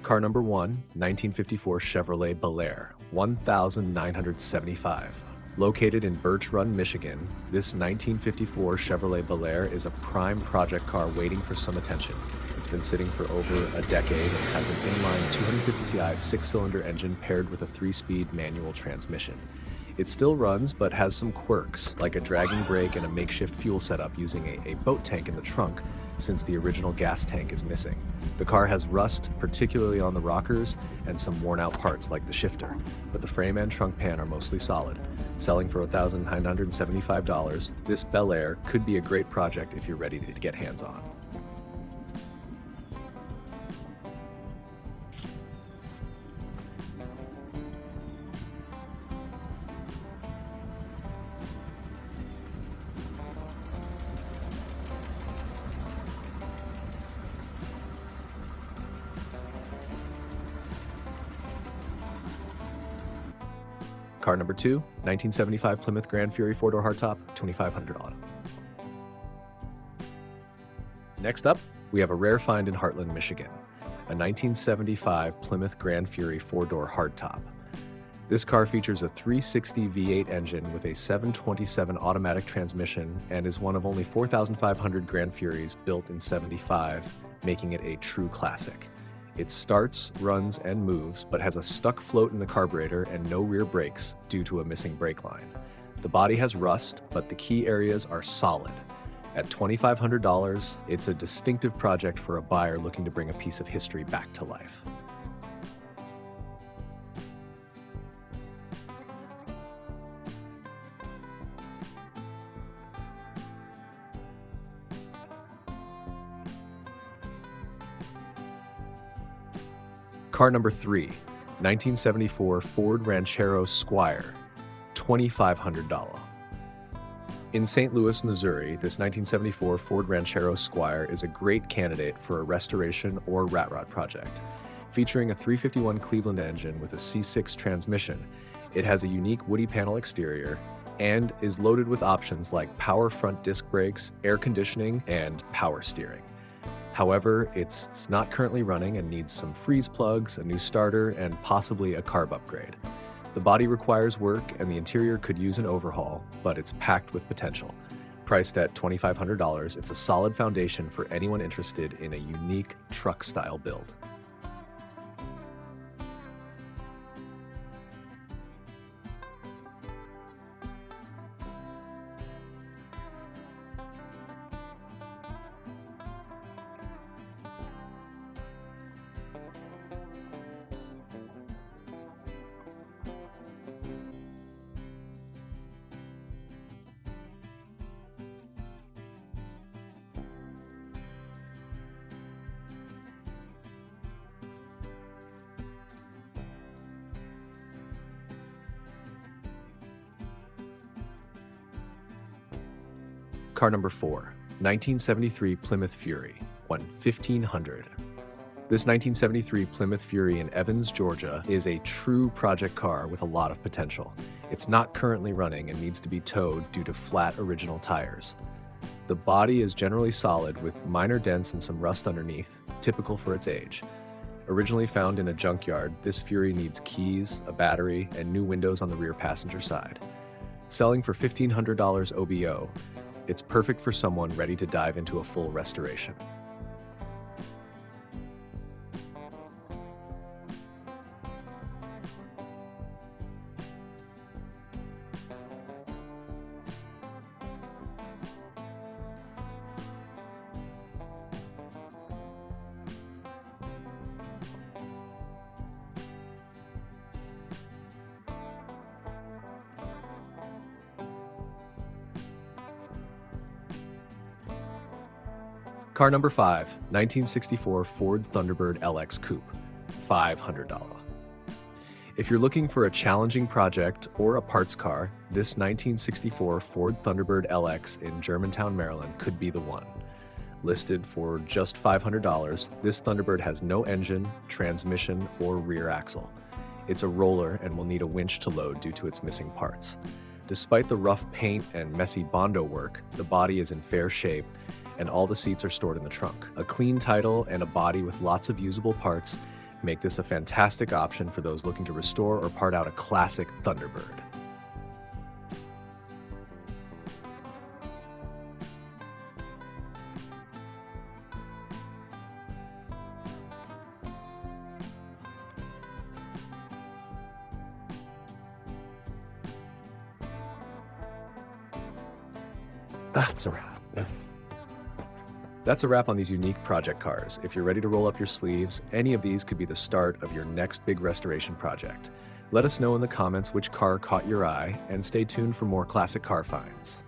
Car number 1, 1954 Chevrolet Belair, 1,975. Located in Birch Run, Michigan, this 1954 Chevrolet Belair is a prime project car waiting for some attention. It's been sitting for over a decade and has an inline 250ci 6-cylinder engine paired with a 3-speed manual transmission. It still runs, but has some quirks, like a dragging brake and a makeshift fuel setup using a boat tank in the trunk, since the original gas tank is missing. The car has rust, particularly on the rockers, and some worn-out parts like the shifter, but the frame and trunk pan are mostly solid. Selling for $1,975, this Belair could be a great project if you're ready to get hands-on. Car number 2, 1975 Plymouth Grand Fury 4-door hardtop, $2,500. Next up, we have a rare find in Heartland, Michigan, a 1975 Plymouth Grand Fury 4-door hardtop. This car features a 360 V8 engine with a 727 automatic transmission and is one of only 4,500 Grand Furies built in '75, making it a true classic. It starts, runs, and moves, but has a stuck float in the carburetor and no rear brakes due to a missing brake line. The body has rust, but the key areas are solid. At $2,500, it's a distinctive project for a buyer looking to bring a piece of history back to life. Car number 3, 1974 Ford Ranchero Squire, $2,500. In St. Louis, Missouri, this 1974 Ford Ranchero Squire is a great candidate for a restoration or rat rod project. Featuring a 351 Cleveland engine with a C6 transmission, it has a unique woody panel exterior and is loaded with options like power front disc brakes, air conditioning, and power steering. However, it's not currently running and needs some freeze plugs, a new starter, and possibly a carb upgrade. The body requires work and the interior could use an overhaul, but it's packed with potential. Priced at $2,500, it's a solid foundation for anyone interested in a unique truck-style build. Car number 4, 1973 Plymouth Fury, $1,500. This 1973 Plymouth Fury in Evans, Georgia is a true project car with a lot of potential. It's not currently running and needs to be towed due to flat original tires. The body is generally solid with minor dents and some rust underneath, typical for its age. Originally found in a junkyard, this Fury needs keys, a battery, and new windows on the rear passenger side. Selling for $1,500 OBO, it's perfect for someone ready to dive into a full restoration. Car number 5, 1964 Ford Thunderbird LX Coupe, $500. If you're looking for a challenging project or a parts car, this 1964 Ford Thunderbird LX in Germantown, Maryland could be the one. Listed for just $500, this Thunderbird has no engine, transmission, or rear axle. It's a roller and will need a winch to load due to its missing parts. Despite the rough paint and messy Bondo work, the body is in fair shape and all the seats are stored in the trunk. A clean title and a body with lots of usable parts make this a fantastic option for those looking to restore or part out a classic Thunderbird. That's a wrap. That's a wrap on these unique project cars. If you're ready to roll up your sleeves, any of these could be the start of your next big restoration project. Let us know in the comments which car caught your eye, and stay tuned for more classic car finds.